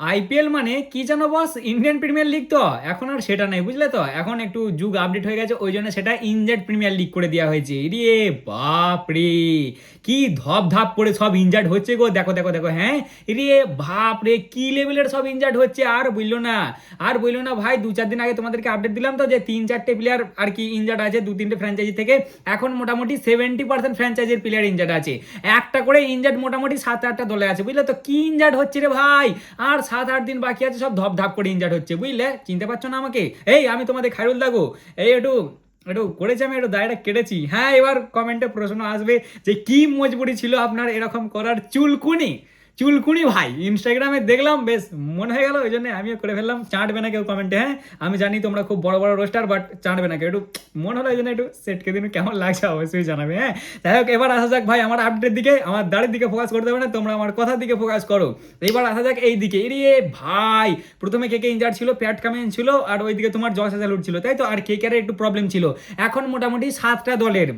IPL মানে কি জানো বস, ইন্ডিয়ান প্রিমিয়ার লিগ তো এখন আর সেটা নেই, বুঝলে তো। এখন একটু যুগ আপডেট হয়ে গেছে, ওই জন্য সেটা ইনজার্ড প্রিমিয়ার লিগ করে দেওয়া হয়েছে। রে বাপ রে, কি ধপ ধাপ করে সব ইনজার্ড হচ্ছে গো, দেখো দেখো দেখো। হ্যাঁ রে বাপ রে, কি লেভেলের সব ইনজার্ড হচ্ছে, আর বললো না। আর বললো না ভাই, 2-4 দিন আগে তোমাদেরকে আপডেট দিলাম তো যে 3-4টে প্লেয়ার আর কি ইনজার্ড আছে 2-3টে ফ্র্যাঞ্চাইজি থেকে। এখন মোটামুটি 70% ফ্র্যাঞ্চাইজির প্লেয়ার ইনজার্ড আছে, একটা করে ইনজার্ড মোটামুটি 7-8টা দলে আছে, বুঝলে তো। কি ইনজার্ড হচ্ছে রে ভাই, আর 7-8 দিন বাকি আছে, সব ধপ ধাপ করে ইনজার্ড হচ্ছে, বুঝলে। চিনতে পারছো না আমাকে? এই আমি তোমাদের খায়রুল দাগো। এই একটু একটু করেছি, আমি একটু দায়টা কেটেছি। হ্যাঁ, এবার কমেন্টে প্রশ্ন আসবে যে কি মজবুরি ছিল আপনার এরকম করার। চুলকুনি চুলকুনি ভাই, ইনস্টাগ্রামে দেখলাম, বেশ মনে হয়ে গেল, ওই জন্য আমিও করে ফেললাম। চাঁটবে না কেউ কমেন্টে, হ্যাঁ আমি জানি তোমরা খুব বড় বড় রোস্টার, বাট চাঁটবে না কেউ, একটু মন হলো, ওই জন্য একটু সেটকে দিন। কেমন লাগছে অবশ্যই জানাবে, হ্যাঁ। যাই হোক, এবার আসা যাক ভাই আমার আপডেটের দিকে। আমার দাড়ির দিকে ফোকাস করতে হবে না, তোমরা আমার কথার দিকে ফোকাস করো। এবার আসা যাক এই দিকে। এরে ভাই, প্রথমে কে কে ইনজার্ড ছিল? প্যাট কামিন্স ছিল, আর ওইদিকে তোমার জস হ্যাজেলউড ছিল, তাই তো। আর কে কে একটু প্রবলেম ছিল। এখন মোটামুটি 7টা দলের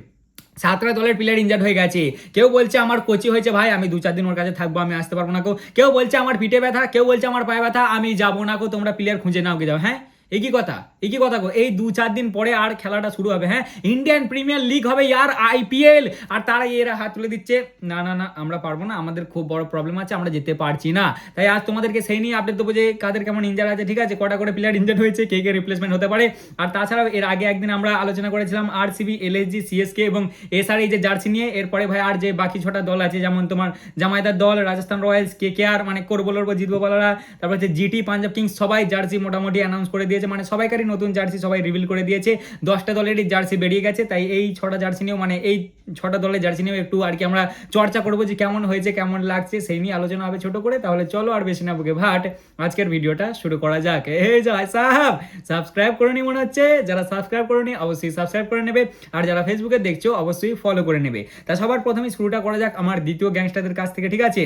প্লেয়ার ইনজার্ড হয়ে গেছে। কেউ বলছে আমার কোচি হয়েছে ভাই, আমি 2-4 দিন ওর কাছে থাকবো, আমি আসতে পারবো না কো। কেউ বলছে আমার পিঠে ব্যথা, কেউ বলছে আমার পায়ে ব্যথা, আমি যাবো না কো, তোমরা প্লেয়ার খুঁজে নাও গে যাও। হ্যাঁ, একই কথা গো। এই 2-4 দিন পরে আর খেলাটা শুরু হবে। হ্যাঁ, ইন্ডিয়ান প্রিমিয়ার লিগ হবে ইয়ার, আইপিএল। আর তারা এরা হাত তুলে দিচ্ছে, না না না আমরা পারবো না, আমাদের খুব বড় প্রবলেম আছে, আমরা যেতে পারছি না। তাই আজ তোমাদেরকে সেই নিয়ে আপডেট দেবো যে কাদের কেমন ইনজার্ড আছে, ঠিক আছে, কটা করে প্লেয়ার ইনজার্ড হয়েছে, কে কে রিপ্লেসমেন্ট হতে পারে। আর তাছাড়াও এর আগে একদিন আমরা আলোচনা করেছিলাম আরসিবি, এলএসজি, সিএসকে এবং এসআরএই যে জার্সি নিয়ে। এরপরে ভাই আর যে বাকি 6টা দল আছে, যেমন তোমার জামাইদার দল, রাজস্থান রয়্যালস, কেকেআর মানে করবো লড়বো জিতবো বলারা, তারপর হচ্ছে জিটি, পাঞ্জাব কিংস, সবাই জার্সি মোটামুটি অ্যানাউন্স করে দিয়েছে, মানে সবাইকারই নতুন জার্সি সবাই রিভিল করে দিয়েছে। 10টা দলেরই জার্সি বেরিয়ে গেছে। তাই এই 6টা জার্সি নিয়েও, মানে এই 6টা দলের জার্সি নিয়েও একটু আর কি আমরা চর্চা করবো যে কেমন হয়েছে, কেমন লাগছে, সেই নিয়ে আলোচনা হবে ছোট করে। তাহলে চলো আর বেশি না বুকে ভাট, আজকের ভিডিওটা শুরু করা যাক। এই যে ভাই সাহেব, সাবস্ক্রাইব করে নি মনে হচ্ছে। যারা সাবস্ক্রাইব করেনি অবশ্যই সাবস্ক্রাইব করে নেবে, আর যারা ফেসবুকে দেখছো অবশ্যই ফলো করে নেবে। তা সবার প্রথমে শুরুটা করা যাক আমার দ্বিতীয় গ্যাংস্টারদের কাছ থেকে, ঠিক আছে।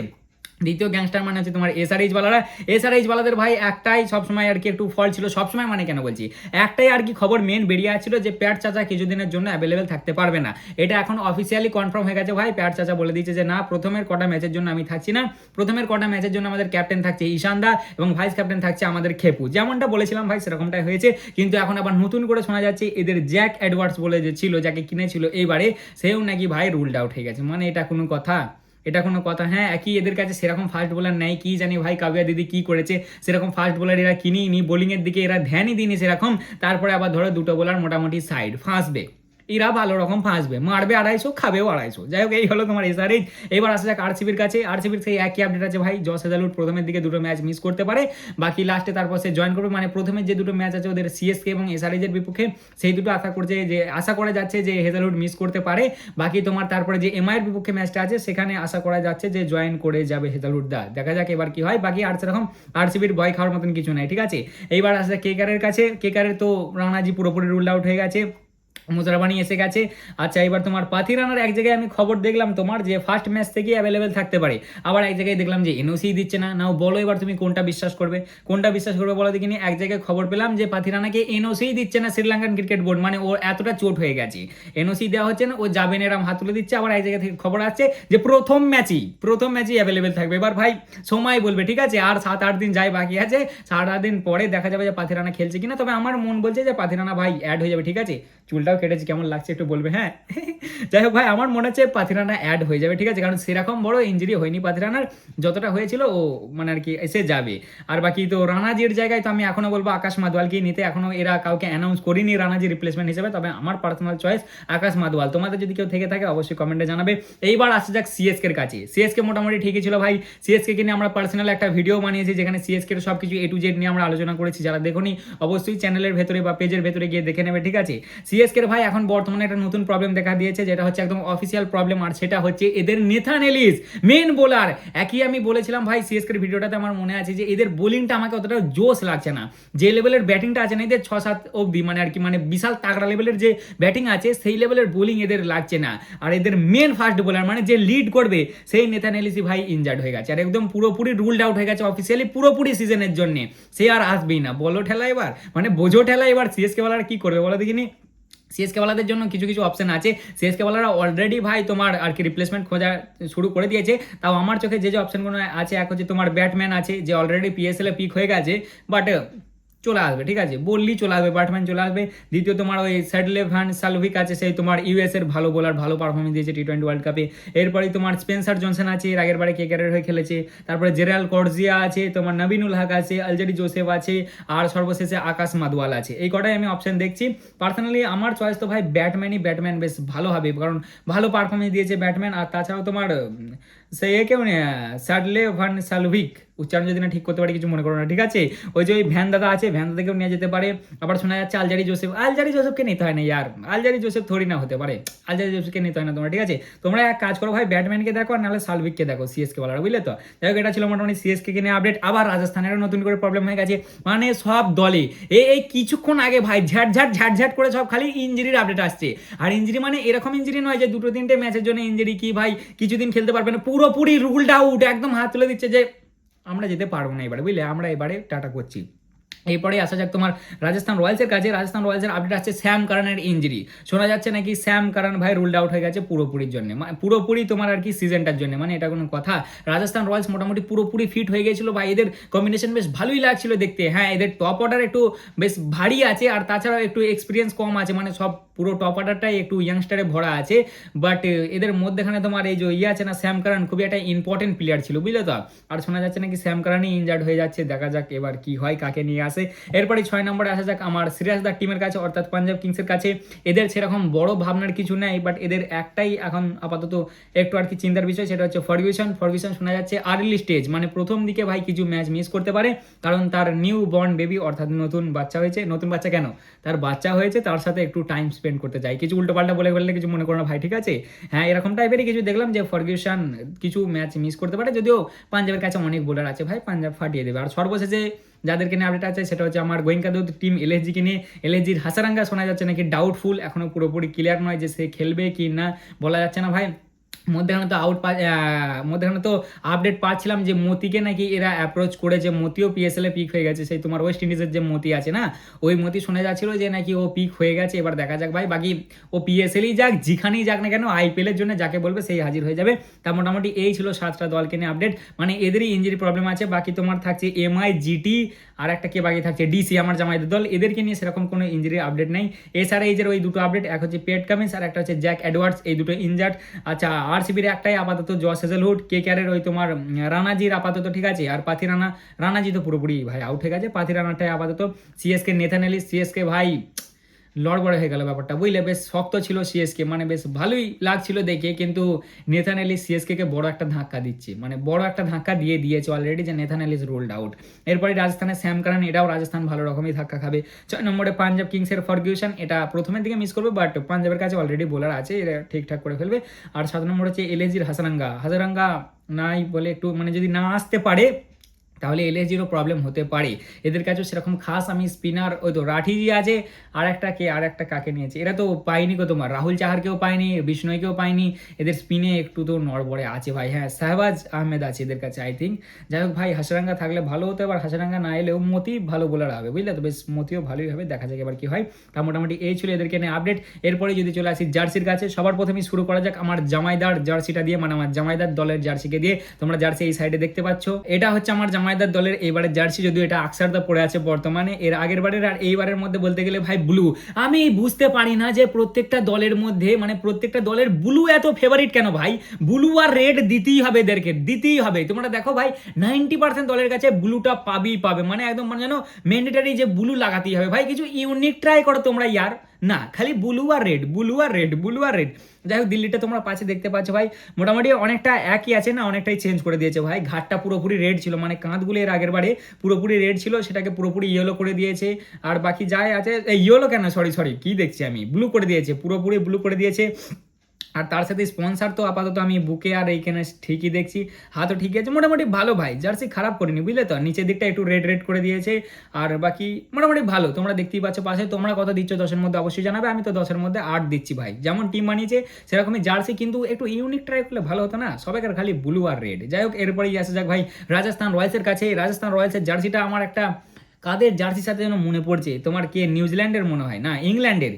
দ্বিতীয় গ্যাংস্টার মানে হচ্ছে তোমার এসআরএইচ বালাদের ভাই একটাই সবসময় আর কি একটু ফল ছিল, সবসময় মানে কেন বলছি, একটাই আর কি খবর মেন বেরিয়ে আসছিল যে প্যাট চাচা কিছুদিনের জন্য অ্যাভেলেবেল থাকতে পারবে না। এটা এখন অফিসিয়ালি কনফার্ম হয়ে গেছে ভাই। প্যাট চাচা বলে দিয়েছে যে না, প্রথমের কটা ম্যাচের জন্য আমি থাকছি না, প্রথমের কটা ম্যাচের জন্য আমাদের ক্যাপ্টেন থাকছে ঈশানদা এবং ভাইস ক্যাপ্টেন থাকছে আমাদের খেপু। যেমনটা বলেছিলাম ভাই সেরকমটাই হয়েছে, কিন্তু এখন আবার নতুন করে শোনা যাচ্ছে এদের জ্যাক এডওয়ার্ডস বলে যে ছিল, যাকে কিনেছিল এইবারে, সেও নাকি ভাই রুলড আউট হয়ে গেছে। মানে এটা কোনো কথা? এটা কোনো কথা? হ্যাঁ, একই এদের কাছে সেরকম ফাস্ট বোলার নেই, কি জানি ভাই কাবিয়া দিদি কি করেছে, সেরকম ফাস্ট বোলার এরা কিনেই নি, বোলিংয়ের দিকে এরা ধ্যানই দিনি সেরকম। তারপরে আবার ধরো দুটো বোলার মোটামুটি সাইড ফাঁসবে, এরা ভালো রকম ফাঁসবে, মারবে 250, খাবেও 250। যাই হোক, এই হলো তোমার এসআরএইচ। এবার আসা যাক আরসিবির কাছে। আরসিবির সেই একই আপডেট আছে ভাই, জস হেজালউড প্রথমের দিকে দুটো ম্যাচ মিস করতে পারে, বাকি লাস্টে তারপর সে জয়েন করবে। মানে প্রথমে যে দুটো ম্যাচ আছে ওদের সিএসকে এবং এসআরএইচের বিপক্ষে, সেই দুটো আশা করা যাচ্ছে যে হেজালউড মিস করতে পারে। বাকি তোমার তারপরে যে এমআইয়ের বিপক্ষে ম্যাচটা আছে সেখানে আশা করা যাচ্ছে যে জয়েন করে যাবে হেজালউড দা। দেখা যাক এবার কি হয়। বাকি আর সেরকম আরসিবির ভয় খাওয়ার মতন কিছু নাই, ঠিক আছে। এইবার আসা কেকারের কাছে। কেকারের তো রানাজি পুরোপুরি রুল আউট হয়ে গেছে, মুজরাবানি এসে গেছে। আচ্ছা, এবার তোমার পাথিরানার এক জায়গায় আমি খবর দেখলাম তোমার যে ফার্স্ট ম্যাচ থেকে অ্যাভেলেবেল থাকতে পারে, আবার এক জায়গায় দেখলাম যে এনওসি দিচ্ছে না। নাও বলো এবার তুমি কোনটা বিশ্বাস করবে, বলো দেখিনি। এক জায়গায় খবর পেলাম যে পাথিরানাকে এনওসি দিচ্ছে না শ্রীলঙ্কান ক্রিকেট বোর্ড, মানে ওর এতটা চোট হয়ে গেছে, এনওসি দেওয়া হচ্ছে না, ও যাবেন এরম হাত তুলে দিচ্ছে। আবার এক জায়গা থেকে খবর আসছে যে প্রথম ম্যাচই অ্যাভেলেবেল থাকবে। এবার ভাই সময় বলবে, ঠিক আছে, আর 7-8 দিন যাই বাকি আছে, 7-8 দিন পরে দেখা যাবে যে পাথিরানা খেলছে কিনা। তবে আমার মন বলছে যে পাথিরানা ভাই অ্যাড হয়ে যাবে, ঠিক আছে। চুলটাও কেটেছি, কেমন লাগছে একটু বলবে, হ্যাঁ। যাই হোক ভাই, আমার মনে হচ্ছে পাথিরানা অ্যাড হয়ে যাবে, ঠিক আছে, কারণ সেরকম বড় ইঞ্জুরি হয়নি পাথিরানার, যতটা হয়েছিল ও মানে আর কি এসে যাবে। আর বাকি তো রানাজির জায়গায় তো আমি এখনো বলবো আকাশ মাদওয়ালকেই নিতে। এখনো এরা কাউকে অ্যানাউন্স করিনি রানাজি রিপ্লেসমেন্ট হিসেবে, তবে আমার পার্সোনাল চয়েস আকাশ মাদওয়াল। তোমাদের যদি কেউ থেকে থাকে অবশ্যই কমেন্টে জানাবে। এইবার আসা যাক সিএসকে এর কাছে। সিএসকে মোটামুটি ঠিকই ছিল ভাই। সিএসকে কে নিয়ে আমরা পার্সোনাল একটা ভিডিও বানিয়েছি, যেখানে সিএসকে এর সব কিছু A to Z নিয়ে আমরা আলোচনা করেছি। যারা দেখোনি অবশ্যই চ্যানেলের ভেতরে বা পেজের ভেতরে গিয়ে দেখে নেবে, ঠিক আছে। সিএসকে ভাই এখন বর্তমানে একটা নতুন প্রবলেম দেখা দিয়েছে, যেটা হচ্ছে একদম অফিসিয়াল প্রবলেম, আর সেটা হচ্ছে এদের নেথান এলিস মেন বোলার। একই আমি বলেছিলাম ভাই সিএসকের ভিডিওটাতে, আমার মনে আছে যে এদের বোলিংটা আমাকে অতটা জোশ লাগছে না। যে লেভেলের ব্যাটিংটা আছে না এদের 6-7 অব্দি, মানে আর কি মানে বিশাল তাগড়া লেভেলের যে ব্যাটিং আছে সেই লেভেলের বোলিং এদের লাগছে না। আর এদের মেন ফাস্ট বোলার মানে যে লিড করবে সেই নেথান এলিসই ভাই ইনজার্ড হয়ে গেছে, আর একদম পুরোপুরি রুলড আউট হয়ে গেছে অফিসিয়ালি পুরোপুরি সিজনের জন্য। সে আর আসবেই না। বলো ঠেলা এবার, মানে বোঝো ঠেলা এবার সিএসকে বলার কি করবে বলো দেখিনি। সিএসকে ওয়ালাদের জন্য কিছু কিছু অপশন আছে। সিএসকে ওয়ালারা অলরেডি ভাই তোমার আর কি রিপ্লেসমেন্ট খোঁজা শুরু করে দিয়েছে। তাও আমার চোখে যে যে অপশনগুলো আছে, এক হচ্ছে তোমার ব্যাটম্যান আছে যে অলরেডি পিএসএল এ পিক হয়ে গেছে, বাট চলে আসবে, ঠিক আছে, বললি চলে আসবে, ব্যাটম্যান চলে আসবে। দ্বিতীয় তোমার ওই স্যাডলে ভ্যান সালভিক আছে, সেই তোমার ইউএস এর ভালো বোলার, ভালো পারফরমেন্স দিয়েছে টি-20 ওয়ার্ল্ড কাপে। এরপরেই তোমার স্পেন্সার জনসন আছে, এর আগের বারে কেকেআরের হয়ে খেলেছে। তারপরে জেরাল কর্জিয়া আছে, তোমার নবীনুল হক আছে, আলজারি জোসেফ আছে, আর সর্বশেষে আকাশ মাদওয়াল আছে। এই কটাই আমি অপশন দেখছি। পার্সোনালি আমার চয়েস তো ভাই ব্যাটম্যান বেশ ভালো হবে, কারণ ভালো পারফরমেন্স দিয়েছে ব্যাটম্যান। আর তাছাড়াও তোমার সে কেউ স্যাডলে ভান সালভিক, উচ্চারণ যদি না ঠিক করতে পারি কিছু মনে করো না, ঠিক আছে। ওই যে ওই ভ্যান দাদা আছে, ভ্যান দাদাকেও নিয়ে যেতে পারে। আবার শোনা যাচ্ছে আলজারি জোসেফকে নিতে হয় না ইয়ার, আলজারি জোসেফ থোড়ি না হতে পারে, আলজারি জোসেফকে নিতে হয় না তোমরা, ঠিক আছে। তোমরা এক কাজ করো ভাই, ব্যাটম্যানকে দেখো আর নাহলে সালভিককে দেখো, সিএসকে বলার, বুঝলে তো। যাই হোক, এটা ছিল মোটামুটি সিএসকে কে নিয়ে আপডেট। আবার রাজস্থানেরও নতুন করে প্রবলেম হয়ে গেছে, মানে সব দলে এই কিছুক্ষণ আগে ভাই ঝ্যাট করে সব খালি ইঞ্জুরির আপডেট আসছে। আর ইঞ্জুরি মানে এরকম ইঞ্জুরি নয় যে 2-3টে ম্যাচের জন্য ইঞ্জুরি, কি ভাই কিছুদিন খেলতে পারবে না, পুরোপুরি রুলড আউট, একদম হাত তুলে দিচ্ছে যে আমরা যেতে পারবো না এবারে, বুঝলে, আমরা এবারে টাটা করছি। এরপরে আসা যাক তোমার রাজস্থান রয়্যালসের কাছে। রাজস্থান রয়্যালসের আপডেট আসছে স্যাম কারানের ইঞ্জুরি। শোনা যাচ্ছে নাকি স্যাম কারান ভাই রুলড আউট হয়ে গেছে পুরোপুরির জন্য, পুরোপুরি তোমার আর কি সিজনটার জন্য, মানে এটা কোনো কথা। রাজস্থান রয়্যালস মোটামুটি পুরোপুরি ফিট হয়ে গেছিলো ভাই, এদের কম্বিনেশন বেশ ভালোই লাগছিল দেখতে। হ্যাঁ, এদের টপ অর্ডার একটু বেশ ভারী আছে, আর তাছাড়াও একটু এক্সপিরিয়েন্স কম আছে, মানে সব পুরো টপ অর্ডারটাই একটু ইয়াংস্টারে ভরা আছে। বাট এদের মধ্যেখানে তোমার এই যে আছে না স্যাম কারান, খুবই একটা ইম্পর্টেন্ট প্লেয়ার ছিল, বুঝলে তো। আর শোনা যাচ্ছে নাকি স্যাম কারানই ইনজার্ড হয়ে যাচ্ছে, দেখা যাক এবার কি হয়, কাকে নিয়ে আসে। এরপরে 6 নম্বরে আসা যাক আমার সিরাজদার টিমের কাছে, অর্থাৎ পাঞ্জাব কিংসের কাছে। এদের সেরকম বড় ভাবনার কিছু নেই, বাট এদের একটাই এখন আপাতত একটু আর কি চিন্তার বিষয়, সেটা হচ্ছে ফার্গুসন শোনা যাচ্ছে আর্লি স্টেজ, মানে প্রথম দিকে ভাই কিছু ম্যাচ মিস করতে পারে, কারণ তার নিউ বর্ন বেবি, অর্থাৎ নতুন বাচ্চা হয়েছে। নতুন বাচ্চা কেন, তার বাচ্চা হয়েছে, তার সাথে একটু টাইম স্পেন্ড করতে চাই। কিছু উল্টোপাল্টা বলে ফেললে কিছু মনে করো না ভাই, ঠিক আছে। হ্যাঁ, এরকম টাইপেরই কিছু দেখলাম যে ফার্গুসন কিছু ম্যাচ মিস করতে পারে, যদিও পাঞ্জাবের কাছে অনেক বোলার আছে ভাই, পাঞ্জাব ফাটিয়ে দেবে। আর সর্বশেষে যাদেরকে নিয়ে আপডেট আছে সেটা হচ্ছে আমার গোয়েঙ্কা দুধ টিম এলএসজিকে নিয়ে। এলএসজির হাসারাঙ্গা শোনা যাচ্ছে নাকি ডাউটফুল, এখনো পুরোপুরি ক্লিয়ার নয় যে সে খেলবে কি না, বলা যাচ্ছে না ভাই। মধ্যেখানে তো আপডেট পাচ্ছিলাম যে মতিকে নাকি এরা অ্যাপ্রোচ করেছে, মতিও পিএসএল এ পিক হয়ে গেছে, সেই তোমার ওয়েস্ট ইন্ডিজের যে মতি আছে না, ওই মতি শোনা যাচ্ছিল যে নাকি ও পিক হয়ে গেছে। এবার দেখা যাক ভাই, বাকি ও পিএসএলই যাক, যেখানেই যাক না কেন, আইপিএল এর জন্য যাকে বলবে সেই হাজির হয়ে যাবে। তা মোটামুটি এই ছিল 7টা দলকে নিয়ে আপডেট, মানে এদেরই ইঞ্জুরি প্রবলেম আছে। বাকি তোমার থাকছে এমআই, জিটি, আর একটা কে বাকি থাকছে ডিসি, আমার জামাইদের দল, এদেরকে নিয়ে সেরকম কোনো ইঞ্জুরির আপডেট নেই। এছাড়া এই যে ওই দুটো আপডেট, এক হচ্ছে পেট কামিন্স আর একটা হচ্ছে জ্যাক এডওয়ার্ডস, এই দুটো ইনজার্ড। আচ্ছা, আরসিবির একটাই আপাতত জস হেজেলউড, কেকেআরের ওই তোমার রানাজির আপাতত ঠিক আছে, আর রানাজি তো পুরোপুরি ভাই আউট হয়ে গেছে, রানাটাই আপাতত। সিএসকে নেথান এলিস, সিএসকে ভাই লড়বড়ে হয়ে গেল ব্যাপারটা, বুঝলে, বেশ শক্ত ছিল সিএসকে, মানে বেশ ভালোই লাগছিল দেখে, কিন্তু নেথান এলিস সিএসকে কে বড় একটা ধাক্কা দিচ্ছে, মানে বড় একটা ধাক্কা দিয়েছে অলরেডি, যে নেথান এলিস রোল্ড আউট। এরপরে রাজস্থানের স্যাম কারান, এটাও রাজস্থান ভালো রকমই ধাক্কা খাবে। 6 নম্বরে পাঞ্জাব কিংসের ফার্গুসন, এটা প্রথমের দিকে মিস করবে, বাট পাঞ্জাবের কাছে অলরেডি বোলার আছে, এরা ঠিকঠাক করে ফেলবে। আর 7 নম্বর হচ্ছে এলএসজির হাসারাঙ্গা নাই বলে একটু, মানে যদি না আসতে পারে তাহলে এলএসজিরও প্রবলেম হতে পারে। এদের কাছেও সেরকম খাস আমি স্পিনার, ওই তো রাঠিজি আছে, আর একটা কাকে নিয়েছে, এরা তো পাইনি গো, তোমার রাহুল চাহারকেও পাইনি, বিষ্ণয়কেও পাইনি, এদের স্পিনে একটু তো নড়বড়ে আছে ভাই। হ্যাঁ, শাহবাজ আহমেদ আছে এদের কাছে আই থিঙ্ক। যাই হোক ভাই, হাসারাঙ্গা থাকলে ভালো হতো, এবার হাসারাঙ্গা না এলেও মতি ভালো বোলার হবে, বুঝলে তো, বেশ মতিও ভালোই হবে, দেখা যাক এবার কি হয়। তা মোটামুটি এই ছিল এদেরকে নিয়ে আপডেট। এরপরে যদি চলে আসি জার্সির কাছে, সবার প্রথমেই শুরু করা যাক আমার জামাইদার জার্সিটা দিয়ে, মানে আমার জামাইদার দলের জার্সিকে দিয়ে। তোমরা জার্সি এই সাইডে দেখতে পাচ্ছ, এটা হচ্ছে আমার জামাইদার দলের এইবারের জার্সি, যদিও এটা আকসারদা পড়ে আছে বর্তমানে, এর আগের বারের আর এইবারের মধ্যে বলতে গেলে ভাই ব্লু। আমি বুঝতে পারি না যে প্রত্যেকটা দলের মধ্যে, মানে প্রত্যেকটা দলের ব্লু এত ফেভারিট কেন ভাই, ব্লু আর রেড দিতেই হবে, এদেরকে দিতেই হবে। তোমরা দেখো ভাই 90% দলের কাছে ব্লুটা পাবে, মানে একদম, মানে যেন ম্যান্ডেটারি যে ব্লু লাগাতেই হবে ভাই, কিছু ইউনিক ট্রাই করো তোমরা ইয়ার, না খালি ব্লু আর রেড। যাই হোক, দিল্লিটা তোমরা পাশে দেখতে পাচ্ছ ভাই, মোটামুটি অনেকটা একই আছে না, অনেকটাই চেঞ্জ করে দিয়েছে ভাই। ঘাটটা পুরোপুরি রেড ছিল, মানে কাঁধগুলো এর আগের বারে পুরোপুরি রেড ছিল, সেটাকে পুরোপুরি ইয়েলো করে দিয়েছে। আর বাকি যাই আছে, ইয়েলো কেন, সরি কি দেখছি আমি, ব্লু করে দিয়েছে, পুরোপুরি ব্লু করে দিয়েছে। আর তার সাথে স্পন্সার তো আপাতত আমি বুকে আর এইখানে ঠিকই দেখছি, হাতও ঠিকই আছে, মোটামুটি ভালো ভাই, জার্সি খারাপ করিনি, বুঝলে তো। নিচের দিকটা একটু রেড করে দিয়েছে, আর বাকি মোটামুটি ভালো। তোমরা দেখতেই পাচ্ছ পাশে, তোমরা কত দিচ্ছ 10-এর মধ্যে অবশ্যই জানাবে, আমি তো 10-এর মধ্যে 8 দিচ্ছি ভাই, যেমন টিম বানিয়েছে সেরকমই জার্সি, কিন্তু একটু ইউনিক ট্রাই করলে ভালো হতো না, সবাইকার খালি ব্লু আর রেড। যাই হোক, এরপরেই আসা যাক ভাই রাজস্থান রয়্যালসের কাছে। রাজস্থান রয়্যালসের জার্সিটা আমার একটা কাদের জার্সির সাথে যেন মনে পড়ছে, তোমার কে নিউজিল্যান্ডের মনে হয় না ইংল্যান্ডের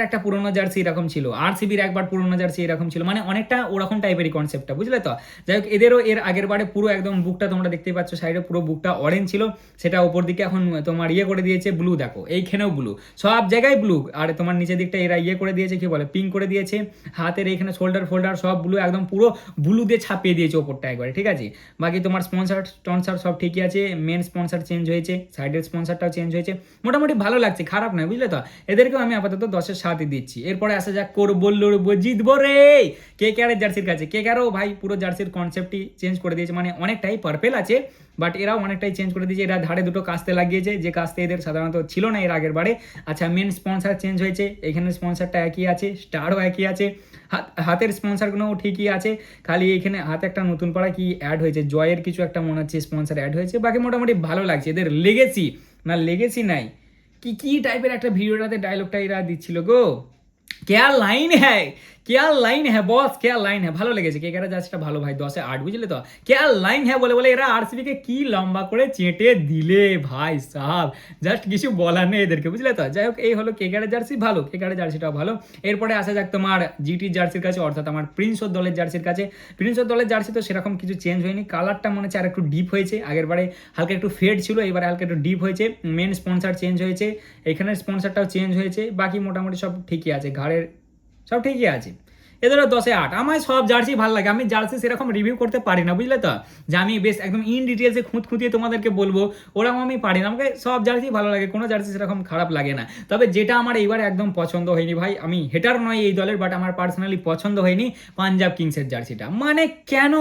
একটা পুরোনো জার্সি এরকম ছিল, আরসিবির একবার পুরোনো জার্সি এরকম ছিল, মানে অনেকটা ওরকম টাইপেরই কনসেপ্টটা, বুঝলে তো। যাই হোক, এদেরও এর আগের বারে পুরো একদম বুকটা তোমরা দেখতেই পাচ্ছ, সাইডে পুরো বুকটা অরেঞ্জ ছিল, সেটা ওপর দিকে এখন তোমার ইয়ে করে দিয়েছে ব্লু, দেখো এইখানেও ব্লু, সব জায়গায় ব্লু। আর তোমার নিচের দিকটা এরা ইয়ে করে দিয়েছে, কি বলে, পিঙ্ক করে দিয়েছে, হাতের এইখানে শোল্ডার ফোল্ডার সব ব্লু, একদম পুরো ব্লু দিয়ে ছাপিয়ে দিয়েছে ওপরটা একবারে, ঠিক আছে। বাকি তোমার স্পন্সার সব ঠিকই আছে, মেন স্পন্সার চেঞ্জ হয়েছে, সাইডের স্পন্সারটাও চেঞ্জ হয়েছে, মোটামুটি ভালো লাগছে, খারাপ নয়, বুঝলে তো। এদেরকেও আমি আপাতত 10/7 দিচ্ছি। এরপরে আসা যাক করবো লড়বো জিতবো রে কেকেআরের জার্সির কাছে। কেকেআরও ভাই পুরো জার্সির কনসেপ্টই চেঞ্জ করে দিয়েছে, মানে অনেকটাই পার্পেল আছে, বাট এরাও অনেকটাই চেঞ্জ করে দিয়েছে। এরা ধারে দুটো কাস্তে লাগিয়েছে, যে কাস্তে এদের সাধারণত ছিল না এর আগের বারে। আচ্ছা, মেন স্পন্সার চেঞ্জ হয়েছে, এখানে স্পন্সারটা একই আছে, স্টারও একই আছে, হাতের স্পন্সারগুলোও ঠিকই আছে, খালি এখানে হাতে একটা নতুন পাড়া কি অ্যাড হয়েছে, জয়ের কিছু একটা মনে হচ্ছে স্পন্সার অ্যাড হয়েছে। বাকি মোটামুটি ভালো লাগছে। এদের লেগেসি নাই, কি টাইপের একটা ভিডিওটাতে ডায়লগটা এরা দিচ্ছিল গো, क्या लाइन है, क्या लाइन है बॉस, क्या लाइन है, ভালো লেগেছে। কেকেআর জার্সিটা ভালো ভাই, 10/8, বুঝলে তো। क्या লাইন হ্যাঁ বলে বলে এরা আরসিবি কে কি লম্বা করে চেটে দিলে ভাই সাহাব, জাস্ট কিছু বলার নেই এদেরকে, বুঝলে তো। যাই হোক, এই হলো কেকেআর জার্সি, ভালো, কেকেআর জার্সিটাও ভালো। এরপরে আসা যাক তোমার জিটি জার্সির কাছে, অর্থাৎ আমার প্রিন্সর দলের জার্সির কাছে। প্রিন্সর দলের জার্সি তো সেরকম কিছু চেঞ্জ হয়নি, কালারটা মনে হচ্ছে আর একটু ডিপ হয়েছে, আগের বারে হালকা একটু ফেড ছিল, এবারে হালকা একটু ডিপ হয়েছে, মেন স্পন্সার চেঞ্জ হয়েছে, এখানের স্পন্সারটাও চেঞ্জ হয়েছে, বাকি মোটামুটি সব ঠিকই আছে, ঘাড়ের সব ঠিকই আছে। এদেরও 10/8। আমার সব জার্সি ভালো লাগে, আমি জার্সি সেরকম রিভিউ করতে পারি না, বুঝলে তো, যে আমি বেশ একদম ইন ডিটেলসে খুঁতিয়ে তোমাদেরকে বলবো, ওরকম আমি পারি না। আমাকে সব জার্সি ভালো লাগে, কোনো জার্সি সেরকম খারাপ লাগে না। তবে যেটা আমার এইবার একদম পছন্দ হয়নি ভাই, আমি হেটার নয় এই দলের, বাট আমার পার্সোনালি পছন্দ হয়নি পাঞ্জাব কিংসের জার্সিটা। মানে কেন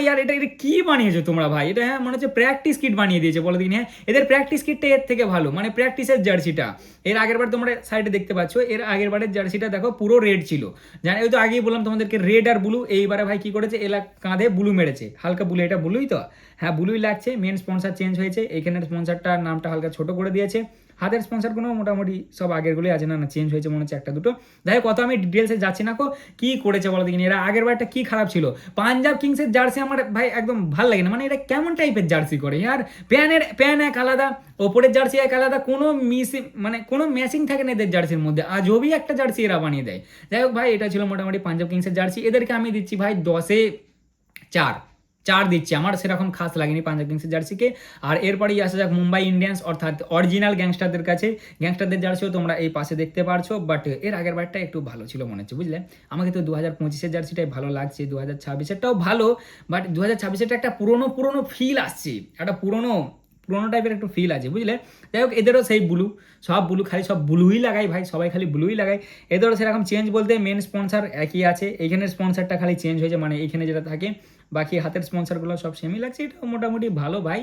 ইয়ার, এটা কি বানিয়েছো তোমরা ভাই? এটা হ্যাঁ মনে হচ্ছে প্র্যাকটিস কিট বানিয়ে দিয়েছে, বলে দিন। হ্যাঁ, এদের প্র্যাকটিস কিটটা এর থেকে ভালো, মানে প্র্যাকটিসের জার্সিটা। এর আগের বার তোমরা সাইডে দেখতে পাচ্ছ, এর আগের বারের জার্সিটা দেখো পুরো রেড ছিল, জানি ওই তো আগেই বললাম তোমাদেরকে, রেড আর ব্লু। এইবারে ভাই কি করেছে, এলা কাঁধে ব্লু মেরেছে, হালকা ব্লু, এটা ব্লুই তো, হ্যাঁ ব্লুই লাগছে। মেন স্পন্সার চেঞ্জ হয়েছে, এখানের স্পন্সারটার নামটা হালকা ছোট করে দিয়েছে, হাতের স্পন্সারগুলো মোটামুটি সব আগেরগুলোই আছে, না চেঞ্জ হয়েছে মনে হচ্ছে একটা দুটো। যাই হোক, কত আমি ডিটেলসে যাচ্ছি না, কি করেছে বলো দেখিনি। এরা আগের বারটা কি খারাপ ছিল। পাঞ্জাব কিংসের জার্সি আমার ভাই একদম ভাল লাগে না, মানে এটা কেমন টাইপের জার্সি করে আর, প্যান এক আলাদা, ওপরের জার্সি এক আলাদা, কোনো মানে কোনো ম্যাচিং থাকে না এদের জার্সির মধ্যে, আজবই একটা জার্সি এরা বানিয়ে দেয়। যাই হোক ভাই, এটা ছিল মোটামুটি পাঞ্জাব কিংসের জার্সি। এদেরকে আমি দিচ্ছি ভাই 10/4 দিচ্ছি, আমার সেরকম খাস লাগেনি পাঞ্জাব কিংসের জার্সিকে। আর এরপরেই আসা যাক মুম্বাই ইন্ডিয়ান্স, অর্থাৎ অরিজিনাল গ্যাংস্টারদের কাছে। গ্যাংস্টারদের জার্সিও তোমরা এই পাশে দেখতে পারছো, বাট এর আগের বারটা একটু ভালো ছিল মনে হচ্ছে, বুঝলে। আমাকে তো 2025-এর জার্সিটাই ভালো লাগছে, 2026-এরটাও ভালো, বাট 2026-এরটা একটা পুরোনো ফিল আসছে, একটা পুরোনো টাইপের একটু ফিল আছে, বুঝলে। যাই হোক, এদেরও সেই ব্লু, সব ব্লু, খালি সব ব্লুই লাগাই ভাই, সবাই খালি ব্লুই লাগায়। এদেরও সেরকম চেঞ্জ বলতে মেন স্পন্সার একই আছে, এইখানের স্পন্সারটা খালি চেঞ্জ হয়েছে, মানে এইখানে যেটা থাকে, বাকি হাতের স্পন্সারগুলো সব সেমই লাগছে। এটা মোটামুটি ভালো ভাই,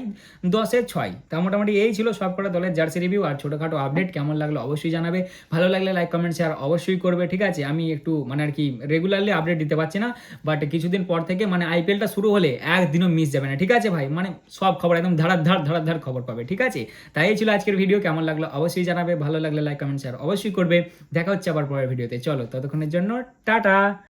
10/6। তা মোটামুটি এই ছিল সব কটা দলের জার্সি রিভিউ আর ছোটোখাটো আপডেট। কেমন লাগলো অবশ্যই জানাবে, ভালো লাগলে লাইক কমেন্ট শেয়ার অবশ্যই করবে, ঠিক আছে। আমি একটু মানে আর কি রেগুলারলি আপডেট দিতে পারছি না, বাট কিছুদিন পর থেকে মানে আইপিএলটা শুরু হলে একদিনও মিস যাবে না, ঠিক আছে ভাই, মানে সব খবর একদম ধাড়ার খবর পাবে, ঠিক আছে। তাই এই ছিল আজকের ভিডিও, কেমন লাগলো অবশ্যই জানাবে, ভালো লাগলে লাইক কমেন্ট শেয়ার অবশ্যই করবে। দেখা হচ্ছে আবার পরের ভিডিওতে, চলো ততক্ষণের জন্য টাটা।